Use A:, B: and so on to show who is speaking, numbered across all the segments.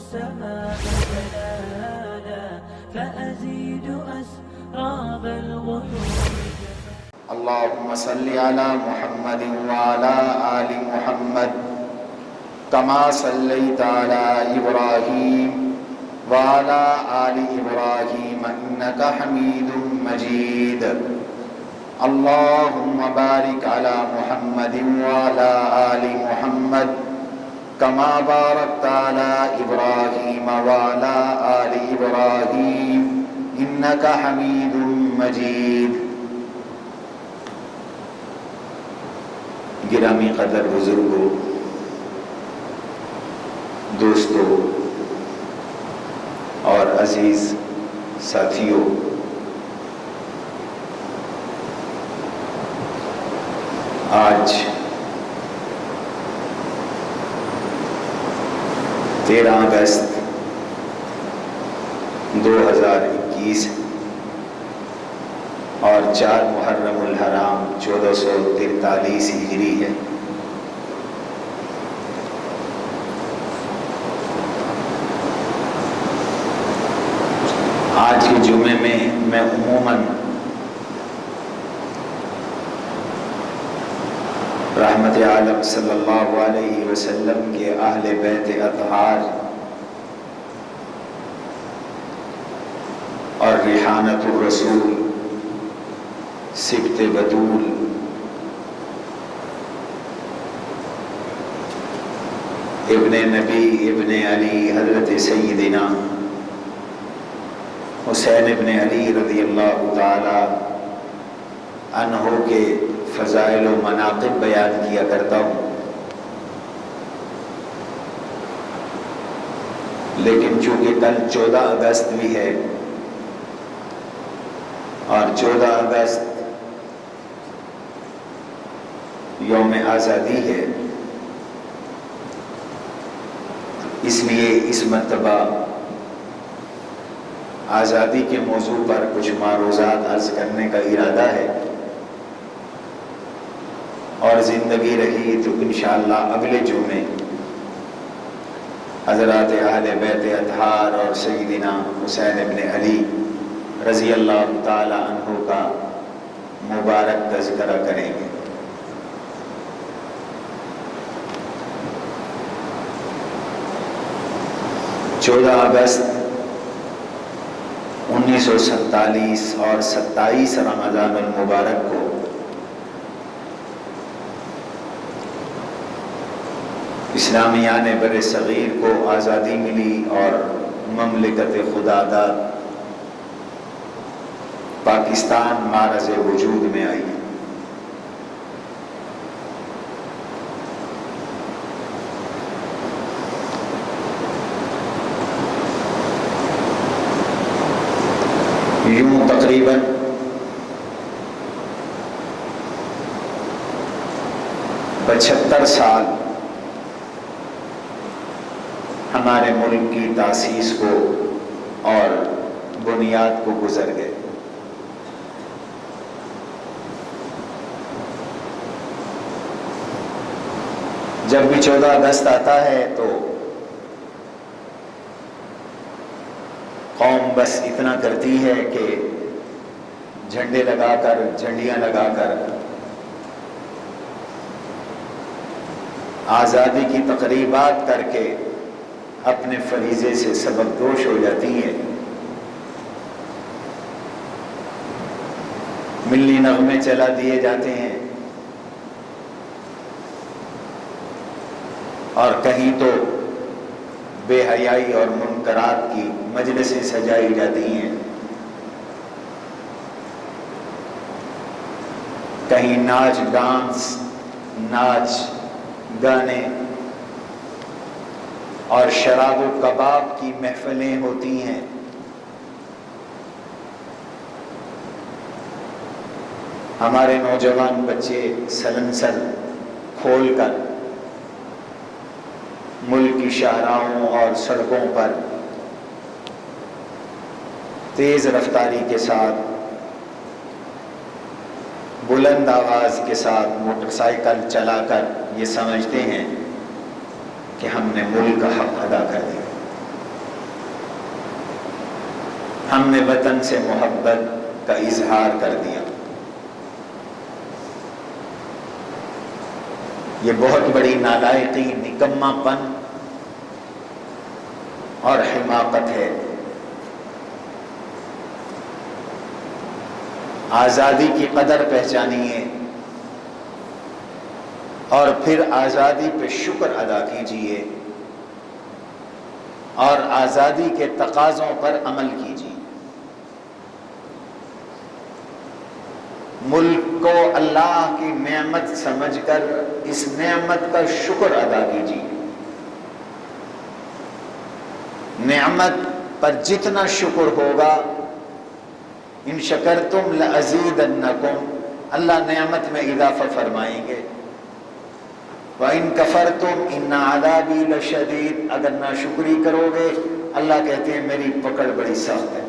A: السماء جلالا فأزيد أسراب الغيوم.
B: اللهم صل على محمد وعلى آل محمد كما صليت على إبراهيم وعلى آل إبراهيم إنك حميد مجيد. اللهم بارك على محمد وعلى آل محمد كما باركت على إبراهيم وعلى آل إبراهيم إنك حميد مجيد. گرامی قدر بزرگوں، دوستوں اور عزیز ساتھیوں، آج 13 اگست 2021 اور 4 محرم الحرام 1443 ہجری ہے۔ آج کے جمعے میں عموماً رحمت عالم صلی اللہ علیہ وسلم کے اہل بیت اطہار اور ریحانت الرسول سبط بطول ابن نبی ابن علی حضرت سیدنا حسین ابن علی رضی اللہ تعالی عنہ کے فضائل و مناقب بیان کیا کرتا ہوں، لیکن چونکہ کل 14 اگست بھی ہے اور 14 اگست یوم آزادی ہے، اس لیے اس مرتبہ آزادی کے موضوع پر کچھ معروضات عرض کرنے کا ارادہ ہے، اور زندگی رہی تو انشاءاللہ اگلے جمعے حضرات اہل بیت اطہار اور سیدنا حسین ابن علی رضی اللہ تعالی عنہ کا مبارک تذکرہ کریں گے۔ چودہ اگست 1947 اور 27 رمضان المبارک کو اسلامیان بر صغیر کو آزادی ملی اور مملکت خداداد پاکستان معرض وجود میں آئی۔ یوں تقریباً 75 سال ہمارے ملک کی تاسیس کو اور بنیاد کو گزر گئے۔ جب بھی 14 اگست آتا ہے تو قوم بس اتنا کرتی ہے کہ جھنڈے لگا کر، جھنڈیاں لگا کر آزادی کی تقریبات کر کے اپنے فریضے سے سبکدوش ہو جاتی ہے۔ ملی نغمے چلا دیے جاتے ہیں اور کہیں تو بے حیائی اور منکرات کی مجلسیں سجائی جاتی ہیں، کہیں ناچ گانے اور شراب و کباب کی محفلیں ہوتی ہیں۔ ہمارے نوجوان بچے سلنسر کھول کر ملک کی شاہراہوں اور سڑکوں پر تیز رفتاری کے ساتھ، بلند آواز کے ساتھ موٹر سائیکل چلا کر یہ سمجھتے ہیں کہ ہم نے ملک کا حق ادا کر دیا۔ ہم نے وطن سے محبت کا اظہار کر دیا۔ یہ بہت بڑی نالائقی، نکما پن اور حماقت ہے۔ آزادی کی قدر پہچانیے اور پھر آزادی پہ شکر ادا کیجیے اور آزادی کے تقاضوں پر عمل کیجیے۔ ملک کو اللہ کی نعمت سمجھ کر اس نعمت کا شکر ادا کیجیے۔ نعمت پر جتنا شکر ہوگا، ان شکرتم لازیدنکم، اللہ نعمت میں اضافہ فرمائیں گے۔ وَإِن كَفَرْتُمْ إِنَّ عَذَابِي لَشَدِيدٌ، اگر ناشکری کرو گے اللہ کہتے ہیں میری پکڑ بڑی سخت ہے۔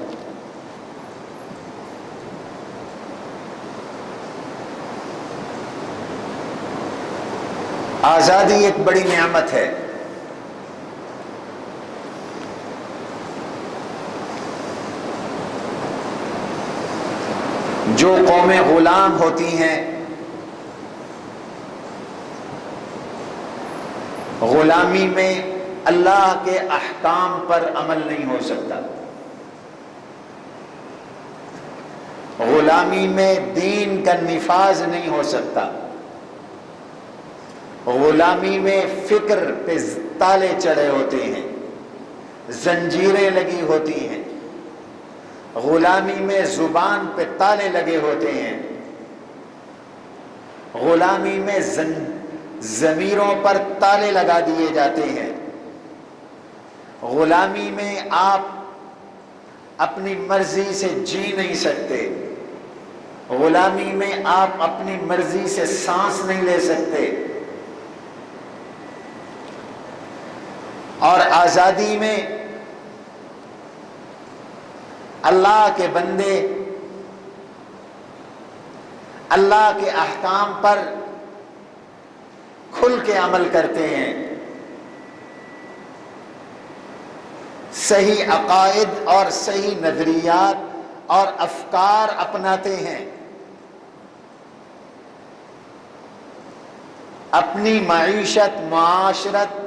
B: آزادی ایک بڑی نعمت ہے۔ جو قومیں غلام ہوتی ہیں، غلامی میں اللہ کے احکام پر عمل نہیں ہو سکتا، غلامی میں دین کا نفاذ نہیں ہو سکتا، غلامی میں فکر پہ تالے چڑھے ہوتے ہیں، زنجیریں لگی ہوتی ہیں، غلامی میں زبان پہ تالے لگے ہوتے ہیں، غلامی میں ضمیروں پر تالے لگا دیے جاتے ہیں، غلامی میں آپ اپنی مرضی سے جی نہیں سکتے، غلامی میں آپ اپنی مرضی سے سانس نہیں لے سکتے، اور آزادی میں اللہ کے بندے اللہ کے احکام پر کھل کے عمل کرتے ہیں، صحیح عقائد اور صحیح نظریات اور افکار اپناتے ہیں، اپنی معیشت، معاشرت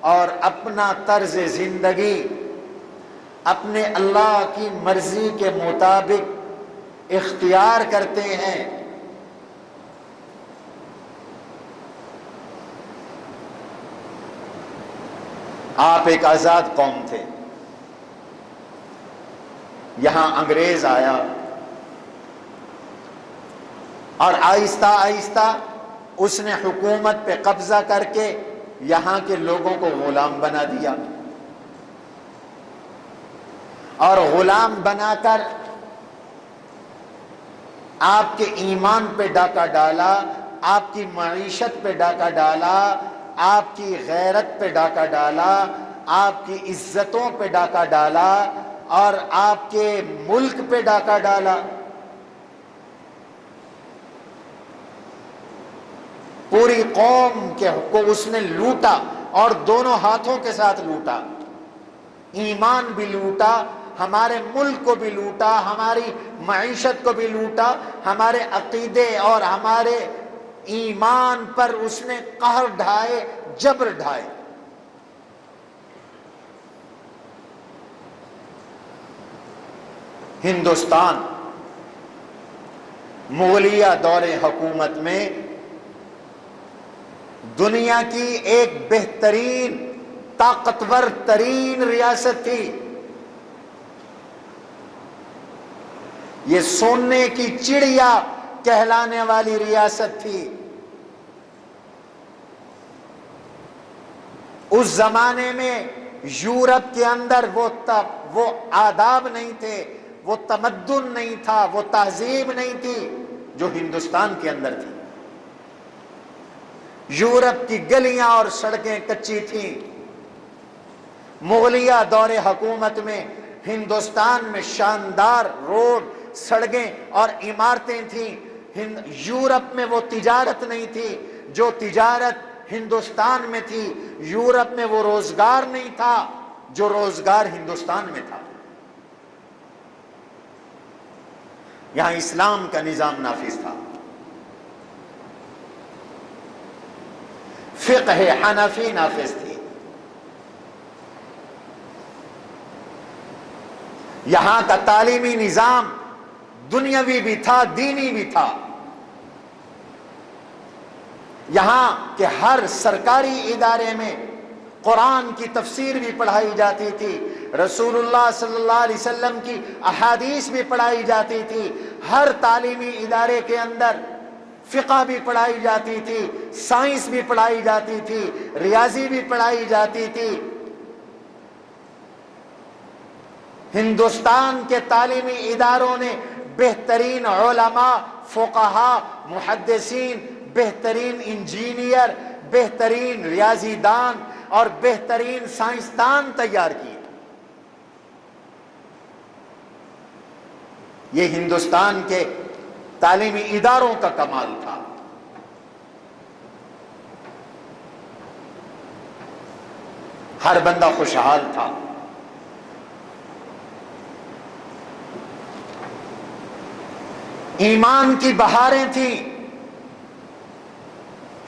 B: اور اپنا طرز زندگی اپنے اللہ کی مرضی کے مطابق اختیار کرتے ہیں۔ آپ ایک آزاد قوم تھے، یہاں انگریز آیا اور آہستہ آہستہ اس نے حکومت پہ قبضہ کر کے یہاں کے لوگوں کو غلام بنا دیا، اور غلام بنا کر آپ کے ایمان پہ ڈاکہ ڈالا، آپ کی معیشت پہ ڈاکہ ڈالا، آپ کی غیرت پہ ڈاکہ ڈالا، آپ کی عزتوں پہ ڈاکہ ڈالا اور آپ کے ملک پہ ڈاکہ ڈالا۔ پوری قوم کو اس نے لوٹا اور دونوں ہاتھوں کے ساتھ لوٹا، ایمان بھی لوٹا، ہمارے ملک کو بھی لوٹا، ہماری معیشت کو بھی لوٹا، ہمارے عقیدے اور ہمارے ایمان پر اس نے قہر ڈھائے، جبر ڈھائے۔ ہندوستان مغلیہ دور حکومت میں دنیا کی ایک بہترین طاقتور ترین ریاست تھی، یہ سونے کی چڑیا کہلانے والی ریاست تھی۔ اس زمانے میں یورپ کے اندر وہ آداب نہیں تھے، وہ تمدن نہیں تھا، وہ تہذیب نہیں تھی جو ہندوستان کے اندر تھی۔ یورپ کی گلیاں اور سڑکیں کچی تھیں، مغلیہ دور حکومت میں ہندوستان میں شاندار روڈ، سڑکیں اور عمارتیں تھیں۔ یورپ میں وہ تجارت نہیں تھی جو تجارت ہندوستان میں تھی، یورپ میں وہ روزگار نہیں تھا جو روزگار ہندوستان میں تھا۔ یہاں اسلام کا نظام نافذ تھا، فقہ حنفی نافذ تھی، یہاں کا تعلیمی نظام دنیاوی بھی تھا، دینی بھی تھا، یہاں کے ہر سرکاری ادارے میں قرآن کی تفسیر بھی پڑھائی جاتی تھی، رسول اللہ صلی اللہ علیہ وسلم کی احادیث بھی پڑھائی جاتی تھی، ہر تعلیمی ادارے کے اندر فقہ بھی پڑھائی جاتی تھی، سائنس بھی پڑھائی جاتی تھی، ریاضی بھی پڑھائی جاتی تھی۔ ہندوستان کے تعلیمی اداروں نے بہترین علماء، فقہاء، محدثین، بہترین انجینئر، بہترین ریاضی دان اور بہترین سائنسدان تیار کیے۔ یہ ہندوستان کے تعلیمی اداروں کا کمال تھا۔ ہر بندہ خوشحال تھا۔ ایمان کی بہاریں تھیں،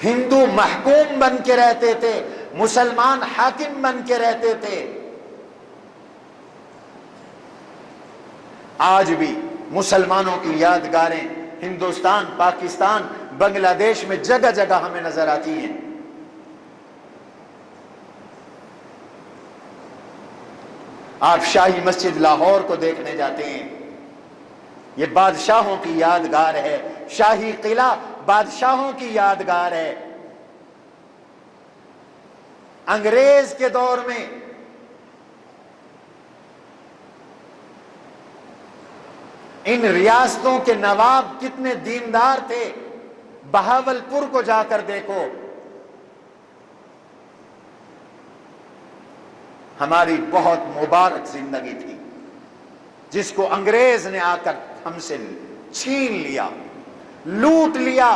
B: ہندو محکوم بن کے رہتے تھے، مسلمان حاکم بن کے رہتے تھے۔ آج بھی مسلمانوں کی یادگاریں ہندوستان، پاکستان، بنگلہ دیش میں جگہ جگہ ہمیں نظر آتی ہیں۔ آپ شاہی مسجد لاہور کو دیکھنے جاتے ہیں، یہ بادشاہوں کی یادگار ہے، شاہی قلعہ بادشاہوں کی یادگار ہے۔ انگریز کے دور میں ان ریاستوں کے نواب کتنے دیندار تھے، بہاولپور کو جا کر دیکھو، ہماری بہت مبارک زندگی تھی جس کو انگریز نے آ کر ہم سے چھین لیا، لوٹ لیا۔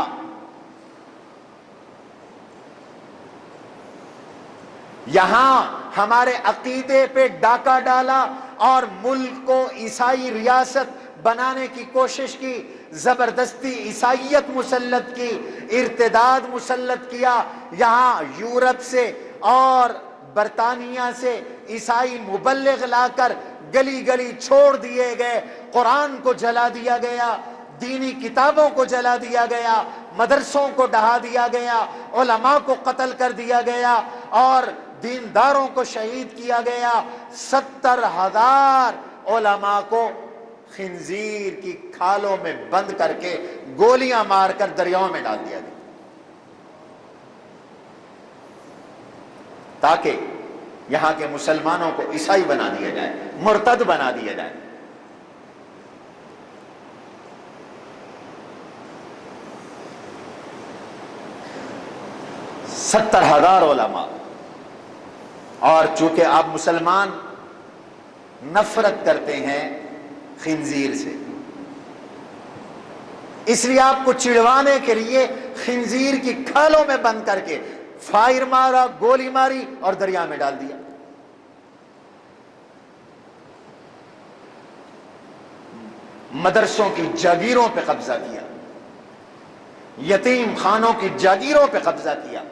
B: یہاں ہمارے عقیدے پہ ڈاکہ ڈالا اور ملک کو عیسائی ریاست بنانے کی کوشش کی، زبردستی عیسائیت مسلط کی، ارتداد مسلط کیا۔ یہاں یورپ سے اور برطانیہ سے عیسائی مبلغ لا کر گلی گلی چھوڑ دیے گئے، قرآن کو جلا دیا گیا، دینی کتابوں کو جلا دیا گیا، مدرسوں کو ڈھا دیا گیا، علماء کو قتل کر دیا گیا اور دینداروں کو شہید کیا گیا۔ 70,000 علماء کو خنزیر کی کھالوں میں بند کر کے گولیاں مار کر دریاؤں میں ڈال دیا گیا، تاکہ یہاں کے مسلمانوں کو عیسائی بنا دیا جائے، مرتد بنا دیا جائے۔ ستر 70,000 علماء، اور چونکہ آپ مسلمان نفرت کرتے ہیں خنزیر سے، اس لیے آپ کو چڑوانے کے لیے خنزیر کی کھالوں میں بند کر کے فائر مارا، گولی ماری اور دریا میں ڈال دیا۔ مدرسوں کی جاگیروں پہ قبضہ کیا، یتیم خانوں کی جاگیروں پہ قبضہ کیا،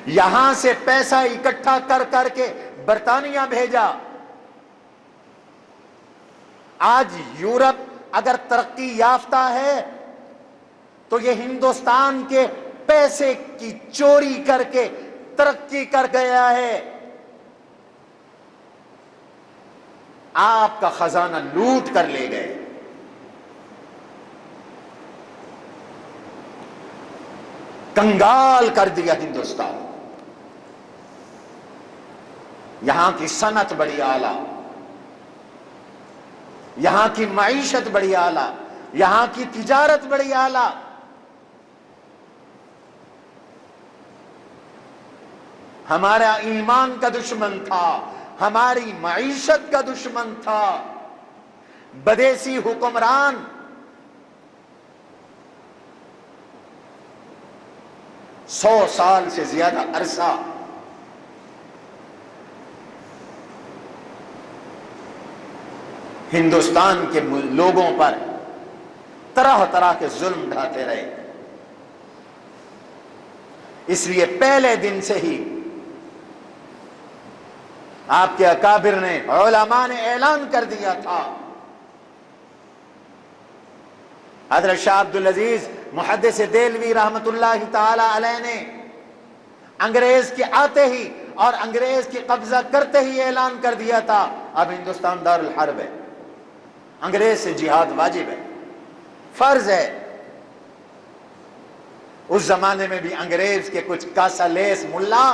B: یہاں سے پیسہ اکٹھا کر کر کے برطانیہ بھیجا۔ آج یورپ اگر ترقی یافتہ ہے تو یہ ہندوستان کے پیسے کی چوری کر کے ترقی کر گیا ہے۔ آپ کا خزانہ لوٹ کر لے گئے۔ کنگال کر دیا ہندوستان۔ یہاں کی صنعت بڑی اعلیٰ، یہاں کی معیشت بڑی اعلیٰ، یہاں کی تجارت بڑی اعلیٰ۔ ہمارا ایمان کا دشمن تھا، ہماری معیشت کا دشمن تھا بدیسی حکمران۔ 100 سال سے زیادہ عرصہ ہندوستان کے لوگوں پر طرح طرح کے ظلم ڈھاتے رہے۔ اس لیے پہلے دن سے ہی آپ کے اکابر نے، علماء نے اعلان کر دیا تھا۔ حضرت شاہ عبدالعزیز محدث دہلوی رحمت اللہ تعالی علیہ نے انگریز کے آتے ہی اور انگریز کی قبضہ کرتے ہی اعلان کر دیا تھا، اب ہندوستان دار الحرب ہے، انگریز سے جہاد واجب ہے، فرض ہے۔ اس زمانے میں بھی انگریز کے کچھ کاسا لیس ملا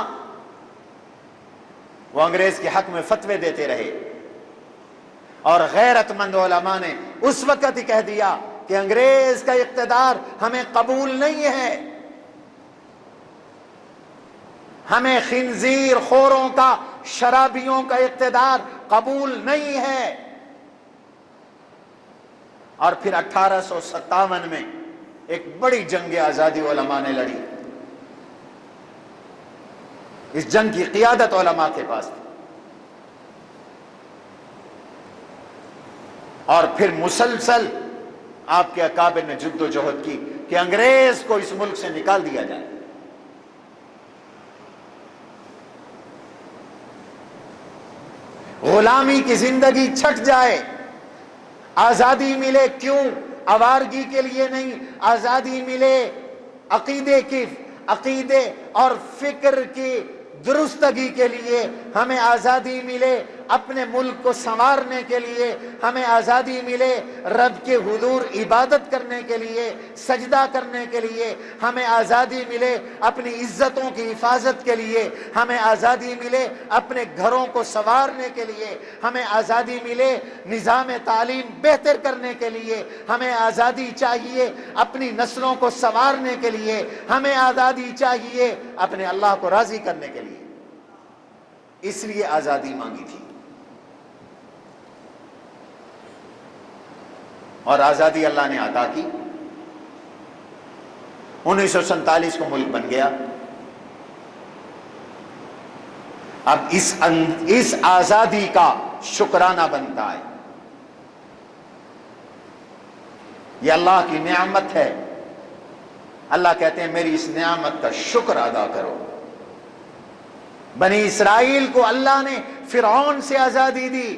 B: وہ انگریز کے حق میں فتوے دیتے رہے، اور غیرت مند علماء نے اس وقت ہی کہہ دیا کہ انگریز کا اقتدار ہمیں قبول نہیں ہے، ہمیں خنزیر خوروں کا، شرابیوں کا اقتدار قبول نہیں ہے۔ اور پھر 1857 میں ایک بڑی جنگ آزادی علماء نے لڑی۔ اس جنگ کی قیادت علماء کے پاس تھی، اور پھر مسلسل آپ کے اکابر نے جد و جہد کی کہ انگریز کو اس ملک سے نکال دیا جائے۔ غلامی کی زندگی چھٹ جائے، آزادی ملے۔ کیوں؟ آوارگی کے لیے نہیں، آزادی ملے عقیدے اور فکر کی درستگی کے لیے، ہمیں آزادی ملے اپنے ملک کو سنوارنے کے لیے، ہمیں آزادی ملے رب کے حضور عبادت کرنے کے لیے، سجدہ کرنے کے لیے، ہمیں آزادی ملے اپنی عزتوں کی حفاظت کے لیے، ہمیں آزادی ملے اپنے گھروں کو سنوارنے کے لیے، ہمیں آزادی ملے نظام تعلیم بہتر کرنے کے لیے، ہمیں آزادی چاہیے اپنی نسلوں کو سنوارنے کے لیے، ہمیں آزادی چاہیے اپنے اللہ کو راضی کرنے کے لیے۔ اس لیے آزادی مانگی تھی، اور آزادی اللہ نے عطا کی۔ 1947 کو ملک بن گیا۔ اب اس آزادی کا شکرانہ بنتا ہے، یہ اللہ کی نعمت ہے۔ اللہ کہتے ہیں میری اس نعمت کا شکر ادا کرو۔ بنی اسرائیل کو اللہ نے فرعون سے آزادی دی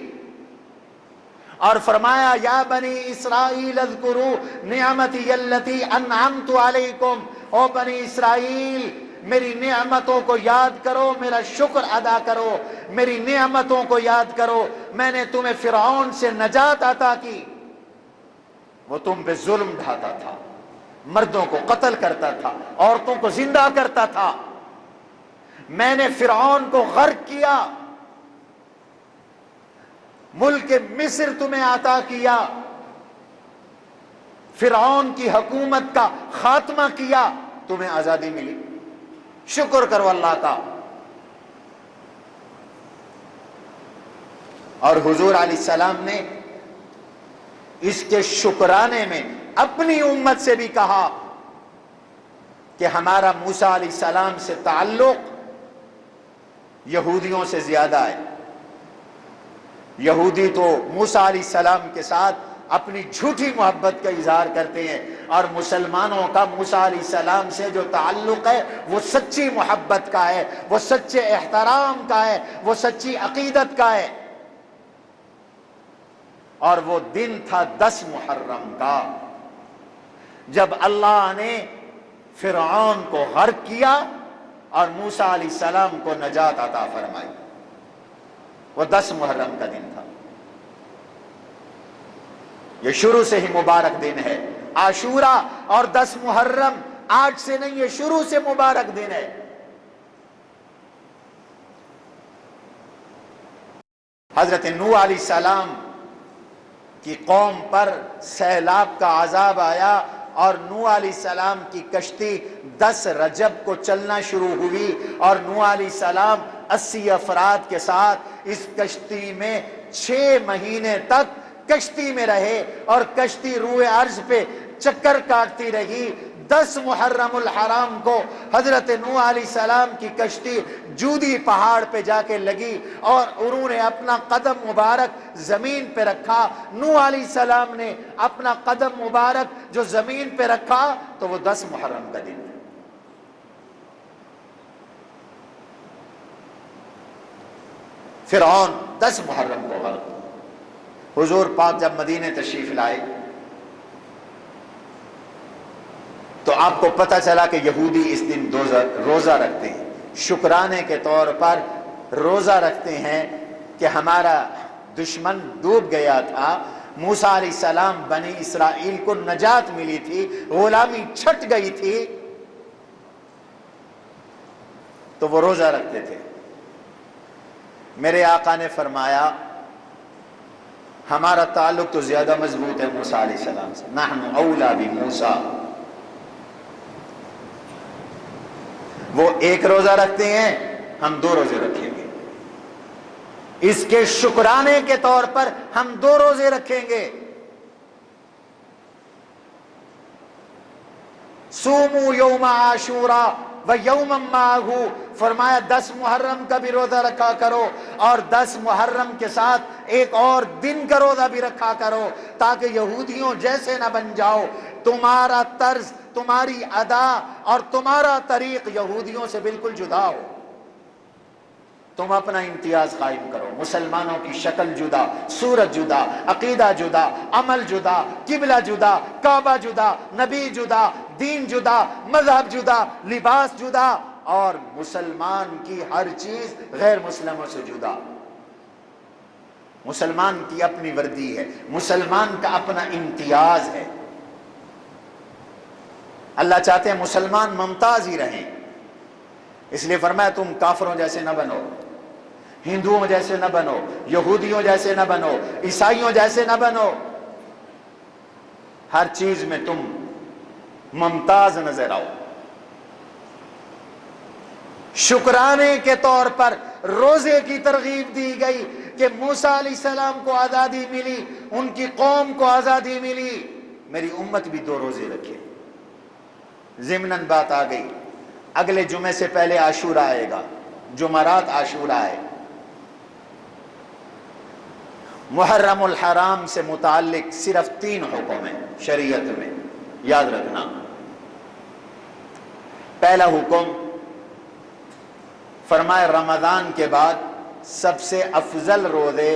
B: اور فرمایا یا بنی اسرائیل اذکروا نعمتی التی انعمت علیکم، او بنی اسرائیل میری نعمتوں کو یاد کرو، میرا شکر ادا کرو، میری نعمتوں کو یاد کرو۔ میں نے تمہیں فرعون سے نجات عطا کی، وہ تم پہ ظلم ڈھاتا تھا، مردوں کو قتل کرتا تھا، عورتوں کو زندہ کرتا تھا۔ میں نے فرعون کو غرق کیا، ملک مصر تمہیں عطا کیا، فرعون کی حکومت کا خاتمہ کیا، تمہیں آزادی ملی۔ شکر کرو اللہ کا۔ اور حضور علیہ السلام نے اس کے شکرانے میں اپنی امت سے بھی کہا کہ ہمارا موسیٰ علیہ السلام سے تعلق یہودیوں سے زیادہ ہے۔ یہودی تو موسیٰ علیہ السلام کے ساتھ اپنی جھوٹی محبت کا اظہار کرتے ہیں، اور مسلمانوں کا موسیٰ علیہ السلام سے جو تعلق ہے وہ سچی محبت کا ہے، وہ سچے احترام کا ہے، وہ سچی عقیدت کا ہے۔ اور وہ دن تھا 10 محرم کا، جب اللہ نے فرعون کو غرق کیا اور موسیٰ علیہ السلام کو نجات عطا فرمائی۔ وہ 10 محرم کا دن تھا۔ یہ شروع سے ہی مبارک دن ہے۔ عاشورہ اور 10 محرم آج سے نہیں، یہ شروع سے مبارک دن ہے۔ حضرت نوح علیہ السلام کی قوم پر سیلاب کا عذاب آیا، اور نوح علیہ السلام کی کشتی 10 رجب کو چلنا شروع ہوئی، اور نوح علیہ السلام 80 افراد کے ساتھ اس کشتی میں 6 مہینے تک کشتی میں رہے، اور کشتی روئے ارض پہ چکر کاٹتی رہی۔ 10 محرم الحرام کو حضرت نوح علیہ السلام کی کشتی جودی پہاڑ پہ جا کے لگی اور انہوں نے اپنا قدم مبارک زمین پہ رکھا. نوح علیہ السلام نے اپنا قدم مبارک جو زمین پہ رکھا تو وہ 10 محرم کا دن. فرعون 10 محرم کو غرق. حضور پاک جب مدینہ تشریف لائے تو آپ کو پتہ چلا کہ یہودی اس دن روزہ رکھتے ہیں, شکرانے کے طور پر روزہ رکھتے ہیں کہ ہمارا دشمن ڈوب گیا تھا, موسیٰ علیہ السلام بنی اسرائیل کو نجات ملی تھی, غلامی چھٹ گئی تھی, تو وہ روزہ رکھتے تھے. میرے آقا نے فرمایا ہمارا تعلق تو زیادہ مضبوط ہے موسیٰ علیہ السلام سے, نحن اولا بموسیٰ. وہ ایک روزہ رکھتے ہیں, ہم 2 روزے رکھیں گے. اس کے شکرانے کے طور پر ہم 2 روزے رکھیں گے. سومو یوم عاشورا و یوم معہ, فرمایا 10 محرم کا بھی روزہ رکھا کرو اور 10 محرم کے ساتھ ایک اور دن کا روزہ بھی رکھا کرو, تاکہ یہودیوں جیسے نہ بن جاؤ. تمہارا طرز, تمہاری ادا اور تمہارا طریق یہودیوں سے بالکل جدا ہو. تم اپنا امتیاز قائم کرو. مسلمانوں کی شکل جدا, صورت جدا, عقیدہ جدا, عمل جدا, قبلہ جدا, کعبہ جدا, نبی جدا, دین جدا, مذہب جدا, لباس جدا, اور مسلمان کی ہر چیز غیر مسلموں سے جدا. مسلمان کی اپنی وردی ہے, مسلمان کا اپنا امتیاز ہے. اللہ چاہتے ہیں مسلمان ممتاز ہی رہیں, اس لیے فرمایا تم کافروں جیسے نہ بنو, ہندوؤں جیسے نہ بنو, یہودیوں جیسے نہ بنو, عیسائیوں جیسے نہ بنو. ہر چیز میں تم ممتاز نظر آؤ. شکرانے کے طور پر روزے کی ترغیب دی گئی کہ موسیٰ علیہ السلام کو آزادی ملی, ان کی قوم کو آزادی ملی, میری امت بھی 2 روزے رکھے. ضمناً بات آ گئی, اگلے جمعے سے پہلے عاشورہ آئے گا, جمعرات عاشورہ ہے. محرم الحرام سے متعلق صرف 3 حکم ہیں شریعت میں, یاد رکھنا. پہلا حکم فرمائے رمضان کے بعد سب سے افضل روزے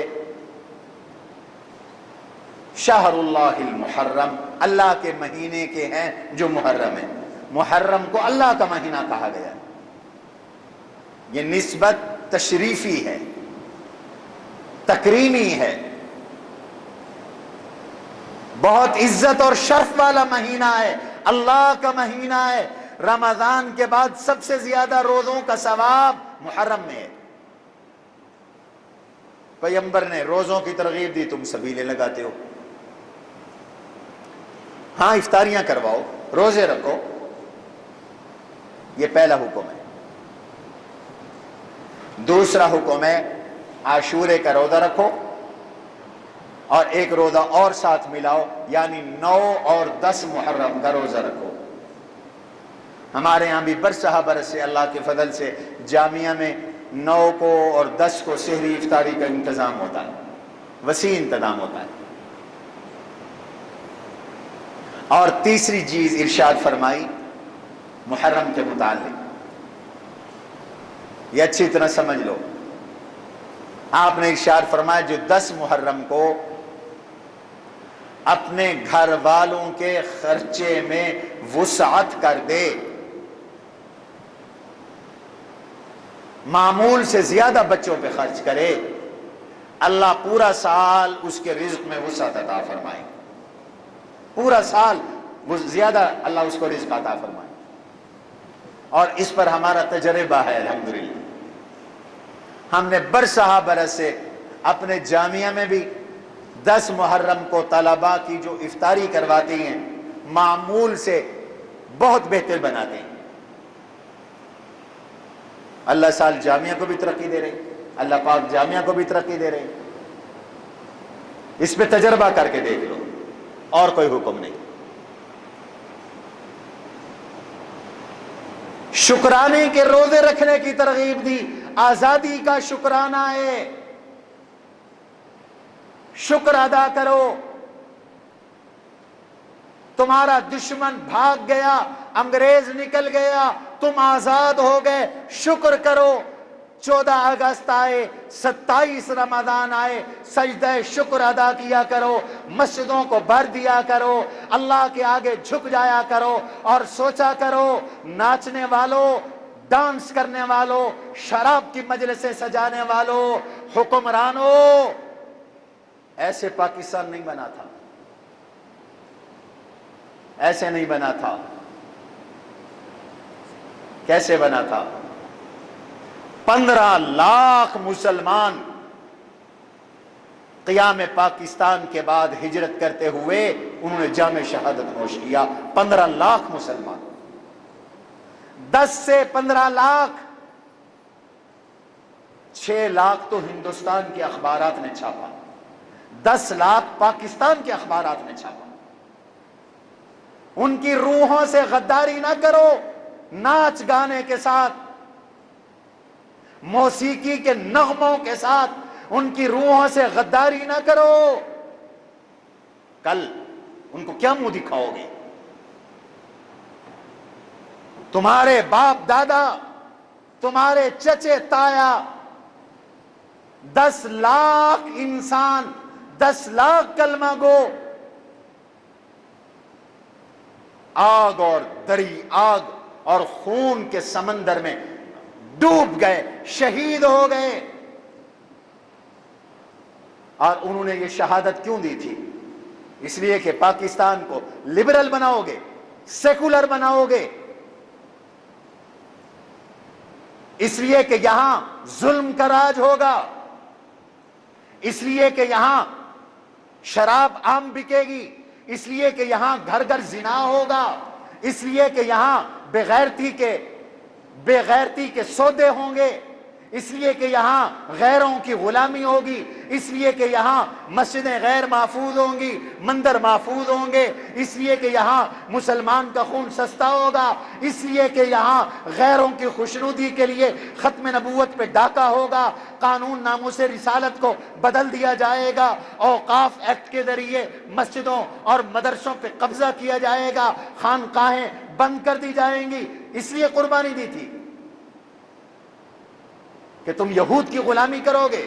B: شہر اللہ المحرم, اللہ کے مہینے کے ہیں جو محرم ہے. محرم کو اللہ کا مہینہ کہا گیا, یہ نسبت تشریفی ہے, تکریمی ہے, بہت عزت اور شرف والا مہینہ ہے, اللہ کا مہینہ ہے. رمضان کے بعد سب سے زیادہ روزوں کا ثواب محرم میں ہے. پیغمبر نے روزوں کی ترغیب دی, تم سبیلیں لگاتے ہو. ہاں افطاریاں کرواؤ, روزے رکھو, یہ پہلا حکم ہے. دوسرا حکم ہے عاشورے کا روزہ رکھو اور ایک روزہ اور ساتھ ملاؤ, یعنی 9 اور 10 محرم کا روزہ رکھو. ہمارے ہاں بھی برسہ برس سے اللہ کے فضل سے جامعہ میں 9 کو اور 10 کو سحری افطاری کا انتظام ہوتا ہے, وسیع انتظام ہوتا ہے. اور تیسری چیز ارشاد فرمائی محرم کے متعلق, یہ اچھی طرح سمجھ لو. آپ نے ارشاد فرمایا جو 10 محرم کو اپنے گھر والوں کے خرچے میں وسعت کر دے, معمول سے زیادہ بچوں پہ خرچ کرے, اللہ پورا سال اس کے رزق میں وسعت عطا فرمائے. پورا سال وہ زیادہ اللہ اس کو رزق عطا فرمائے. اور اس پر ہمارا تجربہ ہے الحمدللہ. ہم نے برسہ برس سے اپنے جامعہ میں بھی 10 محرم کو طلباء کی جو افطاری کرواتے ہیں معمول سے بہت بہتر بناتے ہیں. اللہ سال جامعہ کو بھی ترقی دے رہے, اللہ پاک جامعہ کو بھی ترقی دے رہے. اس پہ تجربہ کر کے دیکھ لو, اور کوئی حکم نہیں. شکرانے کے روزے رکھنے کی ترغیب دی. آزادی کا شکرانہ ہے، شکر ادا کرو. تمہارا دشمن بھاگ گیا، انگریز نکل گیا، تم آزاد ہو گئے، شکر کرو. 14 اگست آئے، 27 رمضان آئے، سجدہ شکر ادا کیا کرو، مسجدوں کو بھر دیا کرو، اللہ کے آگے جھک جایا کرو اور سوچا کرو ناچنے والوں، ڈانس کرنے والوں، شراب کی مجلسیں سجانے والوں، حکمرانوں، ایسے پاکستان نہیں بنا تھا، ایسے نہیں بنا تھا. کیسے بنا تھا؟ 15 لاکھ مسلمان قیام پاکستان کے بعد ہجرت کرتے ہوئے انہوں نے جام شہادت نوش کیا. 15 لاکھ مسلمان، 10 سے 15 لاکھ، 6 لاکھ تو ہندوستان کے اخبارات نے چھاپا، 10 لاکھ پاکستان کے اخبارات نے چھاپا. ان کی روحوں سے غداری نہ کرو. ناچ گانے کے ساتھ، موسیقی کے نغموں کے ساتھ ان کی روحوں سے غداری نہ کرو. کل ان کو کیا منہ دکھاؤ گے؟ تمہارے باپ دادا، تمہارے چچے تایا، 10 لاکھ انسان، 10 لاکھ کلمہ گو آگ اور دری، آگ اور خون کے سمندر میں ڈوب گئے، شہید ہو گئے. اور انہوں نے یہ شہادت کیوں دی تھی؟ اس لیے کہ پاکستان کو لبرل بناؤ گے، سیکولر بناؤ گے، اس لیے کہ یہاں ظلم کا راج ہوگا، اس لیے کہ یہاں شراب عام بکے گی، اس لیے کہ یہاں گھر گھر زنا ہوگا، اس لیے کہ یہاں بے غیرتی کے سودے ہوں گے، اس لیے کہ یہاں غیروں کی غلامی ہوگی، اس لیے کہ یہاں مسجدیں غیر محفوظ ہوں گی، مندر محفوظ ہوں گے، اس لیے کہ یہاں مسلمان کا خون سستا ہوگا، اس لیے کہ یہاں غیروں کی خوشنودی کے لیے ختم نبوت پہ ڈاکہ ہوگا، قانون ناموس رسالت کو بدل دیا جائے گا، اوقاف ایکٹ کے ذریعے مسجدوں اور مدرسوں پہ قبضہ کیا جائے گا، خانقاہیں بند کر دی جائیں گی. اس لیے قربانی دی تھی کہ تم یہود کی غلامی کرو گے،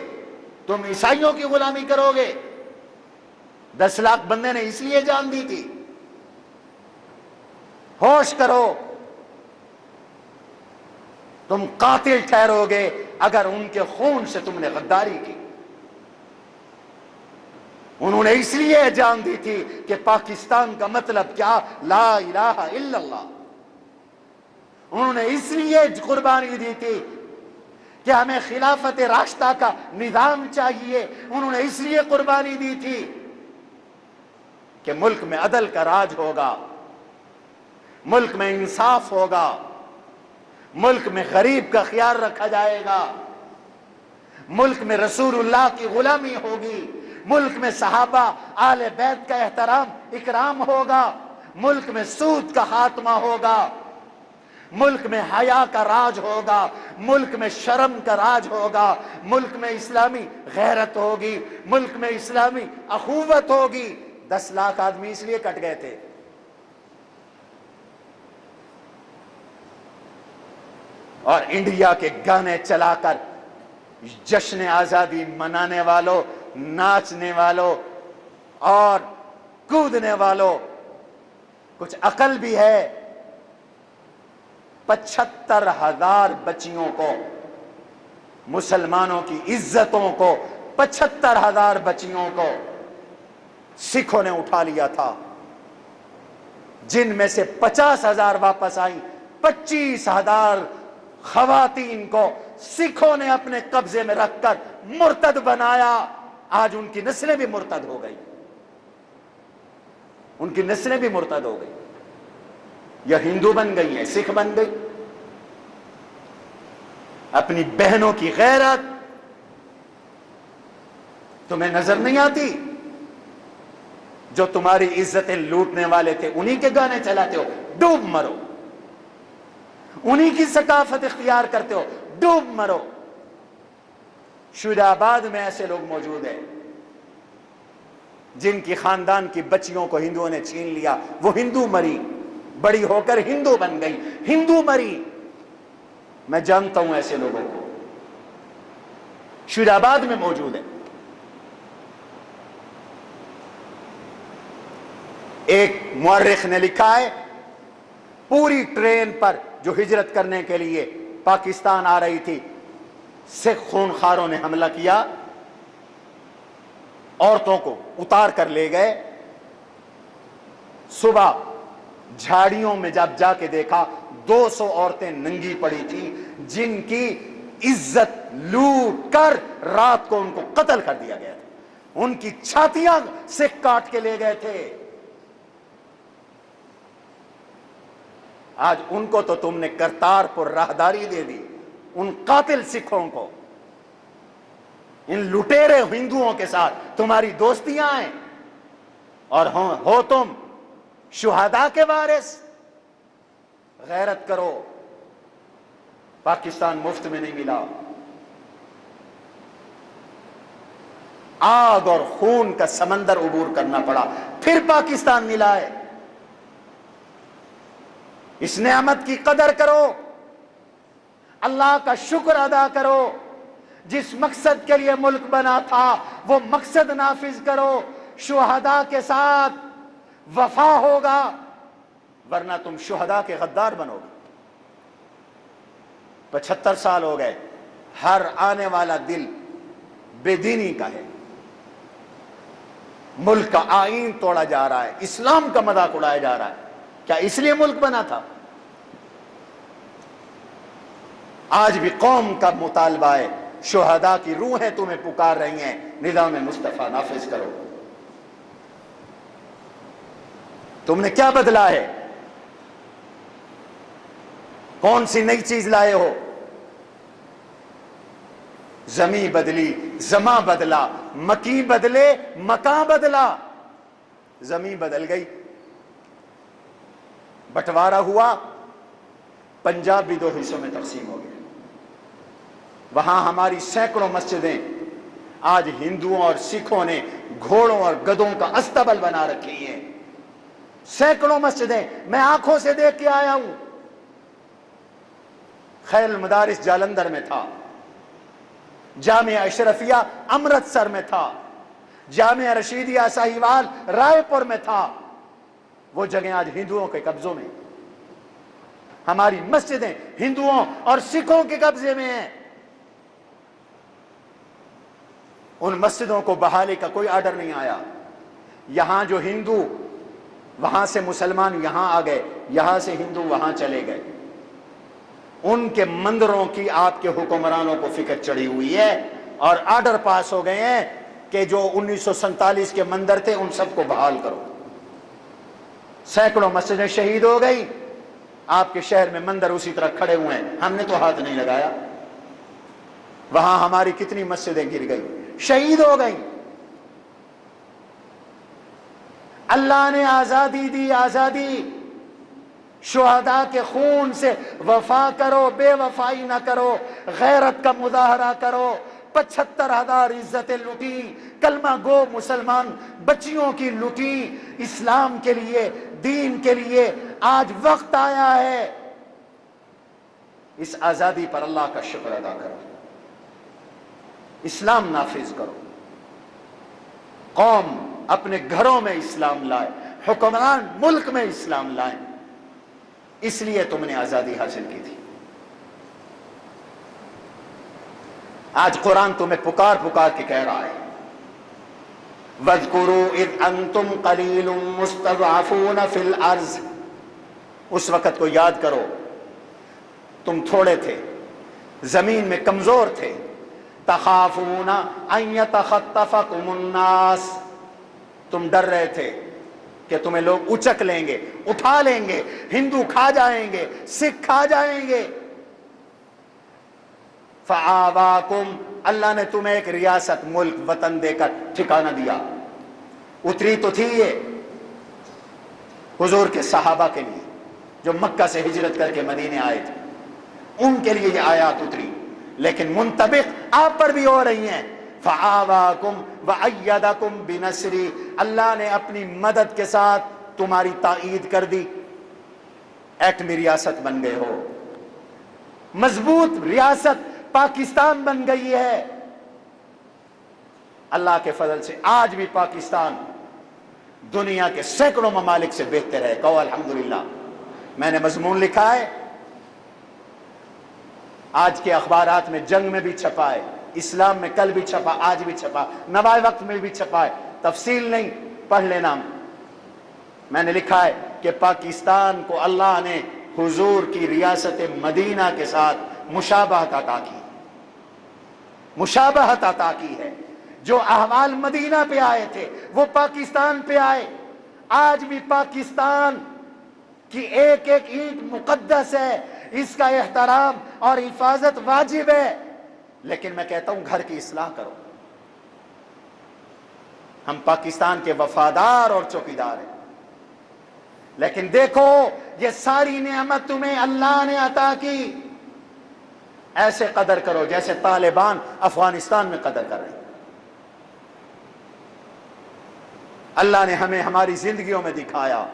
B: تم عیسائیوں کی غلامی کرو گے. 10 لاکھ بندے نے اس لیے جان دی تھی. ہوش کرو، تم قاتل ٹھہرو گے اگر ان کے خون سے تم نے غداری کی. انہوں نے اس لیے جان دی تھی کہ پاکستان کا مطلب کیا؟ لا الہ الا اللہ. انہوں نے اس لیے قربانی دی تھی کہ ہمیں خلافت راشدہ کا نظام چاہیے. انہوں نے اس لیے قربانی دی تھی کہ ملک میں عدل کا راج ہوگا، ملک میں انصاف ہوگا، ملک میں غریب کا خیال رکھا جائے گا، ملک میں رسول اللہ کی غلامی ہوگی، ملک میں صحابہ آل بیت کا احترام اکرام ہوگا، ملک میں سود کا خاتمہ ہوگا، ملک میں حیا کا راج ہوگا، ملک میں شرم کا راج ہوگا، ملک میں اسلامی غیرت ہوگی، ملک میں اسلامی اخوت ہوگی. 10 لاکھ آدمی اس لیے کٹ گئے تھے. اور انڈیا کے گانے چلا کر جشن آزادی منانے والوں، ناچنے والوں اور کودنے والوں کچھ عقل بھی ہے. 75,000 بچیوں کو، مسلمانوں کی عزتوں کو، 75,000 بچیوں کو سکھوں نے اٹھا لیا تھا، جن میں سے 50,000 واپس آئیں. 25,000 خواتین کو سکھوں نے اپنے قبضے میں رکھ کر مرتد بنایا. آج ان کی نسلیں بھی مرتد ہو گئی، ان کی نسلیں بھی مرتد ہو گئی، یا ہندو بن گئی ہیں، سکھ بن گئی. اپنی بہنوں کی غیرت تمہیں نظر نہیں آتی؟ جو تمہاری عزتیں لوٹنے والے تھے انہی کے گانے چلاتے ہو. ڈوب مرو. انہی کی ثقافت اختیار کرتے ہو، ڈوب مرو۔ شجاعباد میں ایسے لوگ موجود ہیں جن کی خاندان کی بچیوں کو ہندوؤں نے چھین لیا، وہ ہندو مری، بڑی ہو کر ہندو بن گئی، ہندو مری۔ میں جانتا ہوں ایسے لوگوں کو، شجاعباد میں موجود ہے۔ ایک مورخ نے لکھا ہے پوری ٹرین پر جو ہجرت کرنے کے لیے پاکستان آ رہی تھی، سکھ خونخواروں نے حملہ کیا، عورتوں کو اتار کر لے گئے۔ صبح جھاڑیوں میں جب جا کے دیکھا 200 عورتیں ننگی پڑی تھی، جن کی عزت لوٹ کر رات کو ان کو قتل کر دیا گیا تھا، ان کی چھاتیاں سکھ کاٹ کے لے گئے تھے۔ آج ان کو تو تم نے کرتارپور راہداری دے دی، ان قاتل سکھوں کو، ان لٹیرے ہندوؤں کے ساتھ تمہاری دوستیاں ہیں، اور ہو تم شہداء کے وارث۔ غیرت کرو، پاکستان مفت میں نہیں ملا، آگ اور خون کا سمندر عبور کرنا پڑا، پھر پاکستان ملا ہے۔ اس نعمت کی قدر کرو، اللہ کا شکر ادا کرو، جس مقصد کے لیے ملک بنا تھا وہ مقصد نافذ کرو، شہداء کے ساتھ وفا ہوگا، ورنہ تم شہداء کے غدار بنو گے۔ 75 سال ہو گئے، ہر آنے والا دل بے دینی کا ہے، ملک کا آئین توڑا جا رہا ہے، اسلام کا مذاق اڑایا جا رہا ہے۔ کیا اس لیے ملک بنا تھا؟ آج بھی قوم کا مطالبہ ہے، شہداء کی روحیں تمہیں پکار رہی ہیں، نظام مصطفیٰ نافذ کرو۔ تم نے کیا بدلا ہے؟ کون سی نئی چیز لائے ہو؟ زمیں بدلی، زماں بدلا، مکی بدلے، مکان بدلا۔ زمیں بدل گئی، بٹوارا ہوا، پنجاب بھی 2 حصوں میں تقسیم ہو گیا۔ وہاں ہماری سینکڑوں مسجدیں آج ہندوؤں اور سکھوں نے گھوڑوں اور گدھوں کا استبل بنا رکھی ہیں، سینکڑوں مسجدیں، میں آنکھوں سے دیکھ کے آیا ہوں۔ خیل المدارس جالندھر میں تھا، جامعہ اشرفیہ امرتسر میں تھا، جامعہ رشیدیہ ساہیوال رائے پور میں تھا۔ وہ جگہیں آج ہندوؤں کے قبضوں میں، ہماری مسجدیں ہندوؤں اور سکھوں کے قبضے میں ہیں۔ ان مسجدوں کو بحالی کا کوئی آرڈر نہیں آیا۔ یہاں جو ہندو، وہاں سے مسلمان یہاں آ گئے، یہاں سے ہندو وہاں چلے گئے۔ ان کے مندروں کی آپ کے حکمرانوں کو فکر چڑھی ہوئی ہے، اور آرڈر پاس ہو گئے ہیں کہ جو 1947 کے مندر تھے ان سب کو بحال کرو۔ سینکڑوں مسجدیں شہید ہو گئی، آپ کے شہر میں مندر اسی طرح کھڑے ہوئے ہیں، ہم نے تو ہاتھ نہیں لگایا۔ وہاں ہماری کتنی مسجدیں گر گئی، شہید ہو گئی۔ اللہ نے آزادی دی، آزادی، شہداء کے خون سے وفا کرو، بے وفائی نہ کرو، غیرت کا مظاہرہ کرو۔ 75,000 عزتیں لوٹی، کلمہ گو مسلمان بچیوں کی لوٹی، اسلام کے لیے، دین کے لیے۔ آج وقت آیا ہے، اس آزادی پر اللہ کا شکر ادا کرو، اسلام نافذ کرو۔ قوم اپنے گھروں میں اسلام لائے، حکمران ملک میں اسلام لائیں، اس لیے تم نے آزادی حاصل کی تھی۔ آج قرآن تمہیں پکار پکار کے کہہ رہا ہے، وَاذْكُرُوا إِذْ أَنْتُمْ قَلِيلٌ مُسْتَضْعَفُونَ فِي الْأَرْضِ۔ اس وقت کو یاد کرو، تم تھوڑے تھے، زمین میں کمزور تھے، تخافون ان یتخطفکم الناس، تم ڈر رہے تھے کہ تمہیں لوگ اچک لیں گے، اٹھا لیں گے، ہندو کھا جائیں گے، سکھ کھا جائیں گے۔ فآواکم، اللہ نے تمہیں ایک ریاست، ملک، وطن دے کر ٹھکانہ دیا۔ اتری تو تھی یہ حضور کے صحابہ کے لیے جو مکہ سے ہجرت کر کے مدینے آئے تھے، ان کے لیے یہ آیات اتری، لیکن منطبق آپ پر بھی ہو رہی ہیں۔ فآواکم وأیدکم بنصری، اللہ نے اپنی مدد کے ساتھ تمہاری تائید کر دی، ایٹمی ریاست بن گئے ہو، مضبوط ریاست پاکستان بن گئی ہے۔ اللہ کے فضل سے آج بھی پاکستان دنیا کے سینکڑوں ممالک سے بہتر ہے، کہو الحمدللہ۔ میں نے مضمون لکھا ہے، آج کے اخبارات میں جنگ میں بھی چھپا ہے، اسلام میں کل بھی چھپا، آج بھی چھپا، نوائے وقت میں بھی چھپا ہے، تفصیل نہیں، پڑھ لینا۔ میں نے لکھا ہے کہ پاکستان کو اللہ نے حضور کی ریاست مدینہ کے ساتھ مشابہت عطا کی، مشابہت عطا کی ہے۔ جو احوال مدینہ پہ آئے تھے وہ پاکستان پہ آئے۔ آج بھی پاکستان کی ایک ایک اینٹ مقدس ہے، اس کا احترام اور حفاظت واجب ہے، لیکن میں کہتا ہوں گھر کی اصلاح کرو۔ ہم پاکستان کے وفادار اور چوکیدار ہیں، لیکن دیکھو یہ ساری نعمت تمہیں اللہ نے عطا کی، ایسے قدر کرو جیسے طالبان افغانستان میں قدر کر رہے ہیں۔ اللہ نے ہمیں ہماری زندگیوں میں دکھایا۔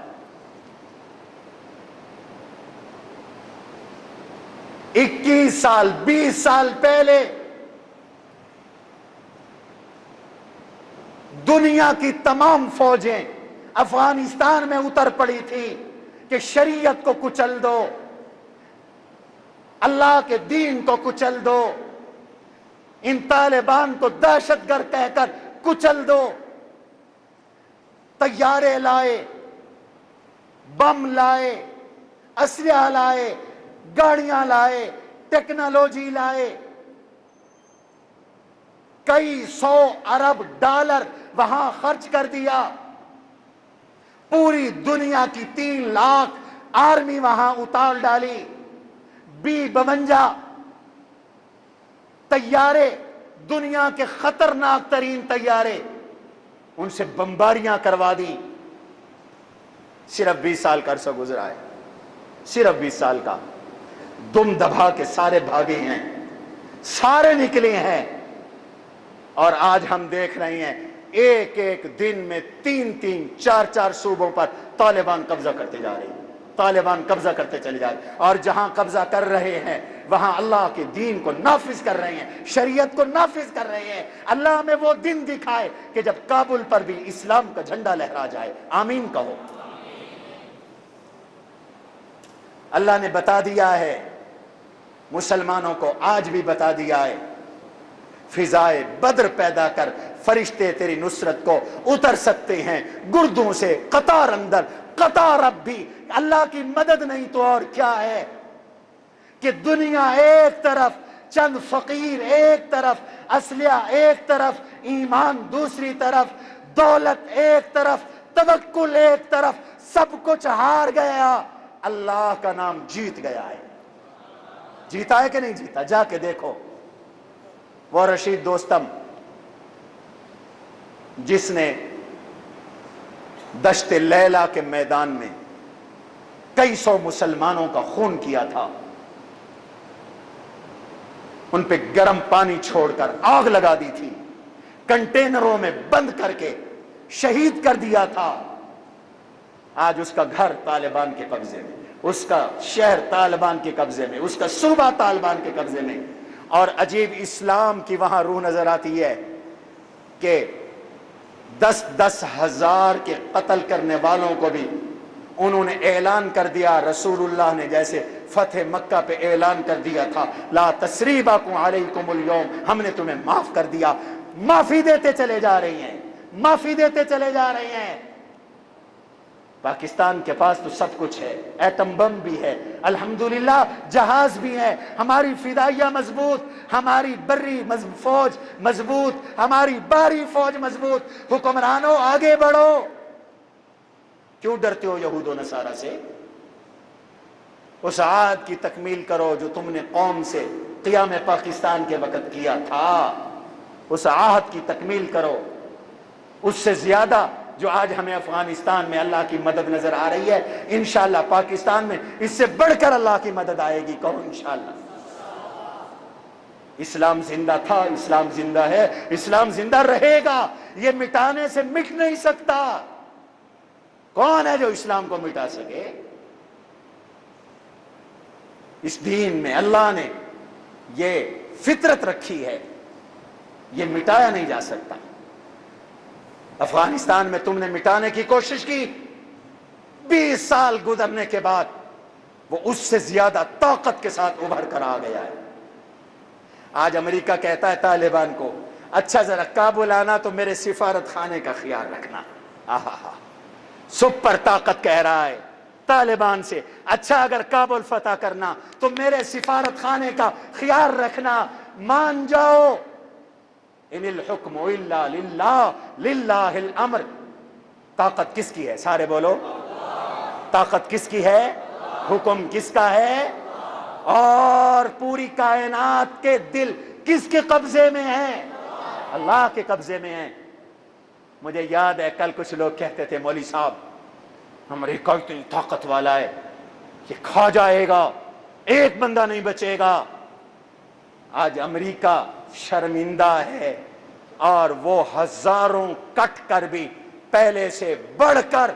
B: 21 سال 20 سال پہلے دنیا کی تمام فوجیں افغانستان میں اتر پڑی تھی کہ شریعت کو کچل دو، اللہ کے دین کو کچل دو، ان طالبان کو دہشت گرد کہہ کر کچل دو۔ طیارے لائے، بم لائے، اسلحہ لائے، گاڑیاں لائے، ٹیکنالوجی لائے، کئی 100 ارب ڈالر وہاں خرچ کر دیا، پوری دنیا کی 3 لاکھ آرمی وہاں اتار ڈالی، B-52 طیارے، دنیا کے خطرناک ترین طیارے، ان سے بمباریاں کروا دی۔ صرف 20 سال کا عرصہ گزرا ہے، صرف 20 سال کا، دم دبا کے سارے بھاگے ہیں، سارے نکلے ہیں، اور آج ہم دیکھ رہے ہیں ایک ایک دن میں 3 4 صوبوں پر طالبان قبضہ کرتے جا رہے ہیں، طالبان قبضہ کرتے چلے جا رہے ہیں، اور جہاں قبضہ کر رہے ہیں وہاں اللہ کے دین کو نافذ کر رہے ہیں، شریعت کو نافذ کر رہے ہیں۔ اللہ ہمیں وہ دن دکھائے کہ جب کابل پر بھی اسلام کا جھنڈا لہرا جائے، آمین کہو۔ اللہ نے بتا دیا ہے مسلمانوں کو، آج بھی بتا دیا ہے، فضائے بدر پیدا کر، فرشتے تیری نصرت کو اتر سکتے ہیں گردوں سے، قطار اندر قطار اب بھی، اللہ کی مدد نہیں تو اور کیا ہے؟ کہ دنیا ایک طرف، چند فقیر ایک طرف، اسلحہ ایک طرف، ایمان دوسری طرف، دولت ایک طرف، توکل ایک طرف، سب کچھ ہار گیا، اللہ کا نام جیت گیا ہے۔ جیتا ہے کہ نہیں جیتا؟ جا کے دیکھو۔ وہ رشید دوستم جس نے دشت لیلا کے میدان میں کئی 100 مسلمانوں کا خون کیا تھا، ان پہ گرم پانی چھوڑ کر آگ لگا دی تھی، کنٹینروں میں بند کر کے شہید کر دیا تھا، آج اس کا گھر طالبان کے قبضے میں، اس کا شہر طالبان کے قبضے میں، اس کا صوبہ طالبان کے قبضے میں۔ اور عجیب اسلام کی وہاں روح نظر آتی ہے کہ 10 ہزار کے قتل کرنے والوں کو بھی انہوں نے اعلان کر دیا، رسول اللہ نے جیسے فتح مکہ پہ اعلان کر دیا تھا، لا تثریبکم علیکم اليوم، ہم نے تمہیں معاف کر دیا۔ معافی دیتے چلے جا رہی ہیں، معافی دیتے چلے جا رہے ہیں۔ پاکستان کے پاس تو سب کچھ ہے، ایٹم بم بھی ہے، الحمدللہ جہاز بھی ہے، ہماری فدائیہ مضبوط، ہماری بری فوج مضبوط، ہماری بحری فوج مضبوط۔ حکمرانوں آگے بڑھو، کیوں ڈرتے ہو یہود و نصارہ سے؟ اس عہد کی تکمیل کرو جو تم نے قوم سے قیام پاکستان کے وقت کیا تھا، اس عہد کی تکمیل کرو۔ اس سے زیادہ جو آج ہمیں افغانستان میں اللہ کی مدد نظر آ رہی ہے، انشاءاللہ پاکستان میں اس سے بڑھ کر اللہ کی مدد آئے گی، کہو انشاءاللہ۔ اسلام زندہ تھا، اسلام زندہ ہے، اسلام زندہ رہے گا، یہ مٹانے سے مٹ نہیں سکتا۔ کون ہے جو اسلام کو مٹا سکے؟ اس دین میں اللہ نے یہ فطرت رکھی ہے، یہ مٹایا نہیں جا سکتا۔ افغانستان میں تم نے مٹانے کی کوشش کی، 20 سال گزرنے کے بعد وہ اس سے زیادہ طاقت کے ساتھ ابھر کر آ گیا ہے۔ آج امریکہ کہتا ہے طالبان کو، اچھا ذرا کابل آنا تو میرے سفارت خانے کا خیال رکھنا۔ آہا، سپر طاقت کہہ رہا ہے طالبان سے، اچھا اگر کابل فتح کرنا تو میرے سفارت خانے کا خیال رکھنا، مان جاؤ۔ ان الحکم الا للہ، للہ الامر۔ طاقت کس کی ہے؟ سارے بولو، طاقت کس کی ہے؟ حکم کس کا ہے؟ اور پوری کائنات کے دل کس کے قبضے میں ہیں؟ اللہ کے قبضے میں ہیں۔ مجھے یاد ہے کل کچھ لوگ کہتے تھے مولوی صاحب امریکہ اتنی طاقت والا ہے کہ کھا جائے گا، ایک بندہ نہیں بچے گا۔ آج امریکہ شرمندہ ہے اور وہ ہزاروں کٹ کر بھی پہلے سے بڑھ کر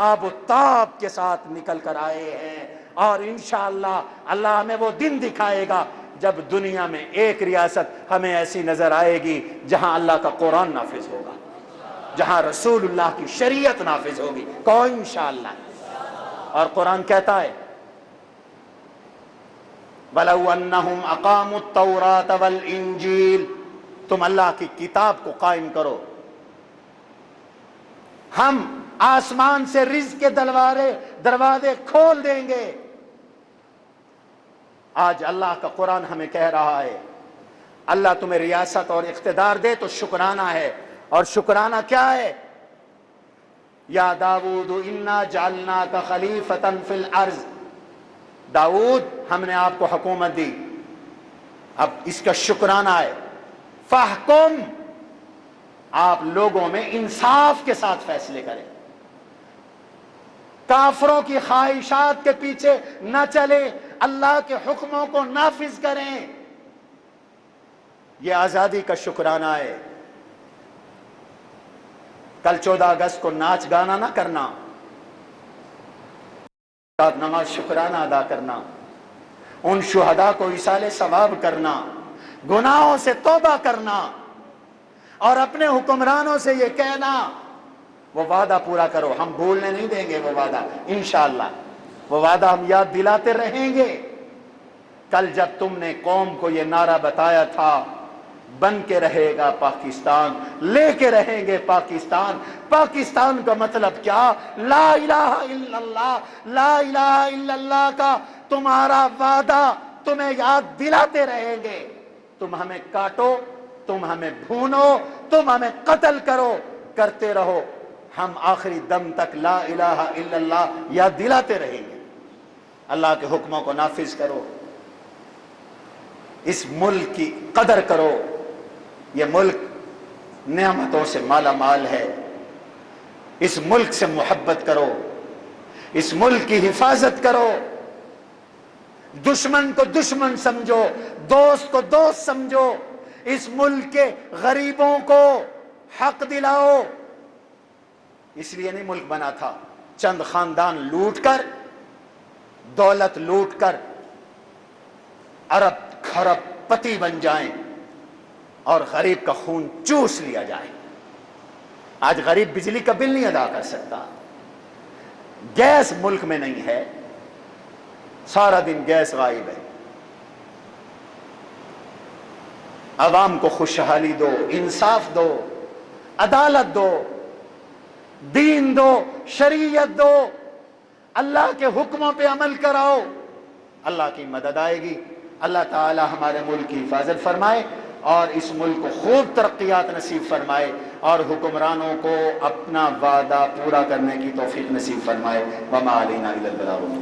B: آب و تاب کے ساتھ نکل کر آئے ہیں، اور انشاءاللہ اللہ ہمیں وہ دن دکھائے گا جب دنیا میں ایک ریاست ہمیں ایسی نظر آئے گی جہاں اللہ کا قرآن نافذ ہوگا، جہاں رسول اللہ کی شریعت نافذ ہوگی۔ کون؟ انشاءاللہ۔ اور قرآن کہتا ہے وَلَوْ أَنَّهُمْ أَقَامُوا التَّوْرَاةَ وَالْإِنْجِيلَ، تم اللہ کی کتاب کو قائم کرو، ہم آسمان سے رزق کے دروازے کھول دیں گے۔ آج اللہ کا قرآن ہمیں کہہ رہا ہے اللہ تمہیں ریاست اور اقتدار دے تو شکرانہ ہے، اور شکرانہ کیا ہے؟ یا داؤد انا جعلناک خلیفۃ فی الارض، داؤد ہم نے آپ کو حکومت دی، اب اس کا شکرانہ ہے فاحکم، آپ لوگوں میں انصاف کے ساتھ فیصلے کریں، کافروں کی خواہشات کے پیچھے نہ چلیں، اللہ کے حکموں کو نافذ کریں۔ یہ آزادی کا شکرانہ ہے۔ کل 14 اگست کو ناچ گانا نہ کرنا، نماز شکرانہ ادا کرنا، ان شہداء کو ایصال ثواب کرنا، گناہوں سے توبہ کرنا، اور اپنے حکمرانوں سے یہ کہنا وہ وعدہ پورا کرو، ہم بھولنے نہیں دیں گے وہ وعدہ، انشاءاللہ وہ وعدہ ہم یاد دلاتے رہیں گے۔ کل جب تم نے قوم کو یہ نعرہ بتایا تھا بن کے رہے گا پاکستان، لے کے رہیں گے پاکستان، پاکستان کا مطلب کیا؟ لا الہ الا اللہ، لا الہ الا اللہ کا تمہارا وعدہ تمہیں یاد دلاتے رہیں گے۔ تم ہمیں کاٹو، تم ہمیں بھونو، تم ہمیں قتل کرو، کرتے رہو، ہم آخری دم تک لا الہ الا اللہ یاد دلاتے رہیں گے۔ اللہ کے حکموں کو نافذ کرو، اس ملک کی قدر کرو، یہ ملک نعمتوں سے مالا مال ہے، اس ملک سے محبت کرو، اس ملک کی حفاظت کرو، دشمن کو دشمن سمجھو، دوست کو دوست سمجھو، اس ملک کے غریبوں کو حق دلاؤ۔ اس لیے نہیں ملک بنا تھا چند خاندان لوٹ کر، دولت لوٹ کر ارب کھرب پتی بن جائیں اور غریب کا خون چوس لیا جائے۔ آج غریب بجلی کا بل نہیں ادا کر سکتا، گیس ملک میں نہیں ہے، سارا دن گیس غائب ہے۔ عوام کو خوشحالی دو، انصاف دو، عدالت دو، دین دو، شریعت دو، اللہ کے حکموں پہ عمل کراؤ، اللہ کی مدد آئے گی۔ اللہ تعالی ہمارے ملک کی حفاظت فرمائے اور اس ملک کو خوب ترقیات نصیب فرمائے، اور حکمرانوں کو اپنا وعدہ پورا کرنے کی توفیق نصیب فرمائے۔ وما علینا الا البلاغ۔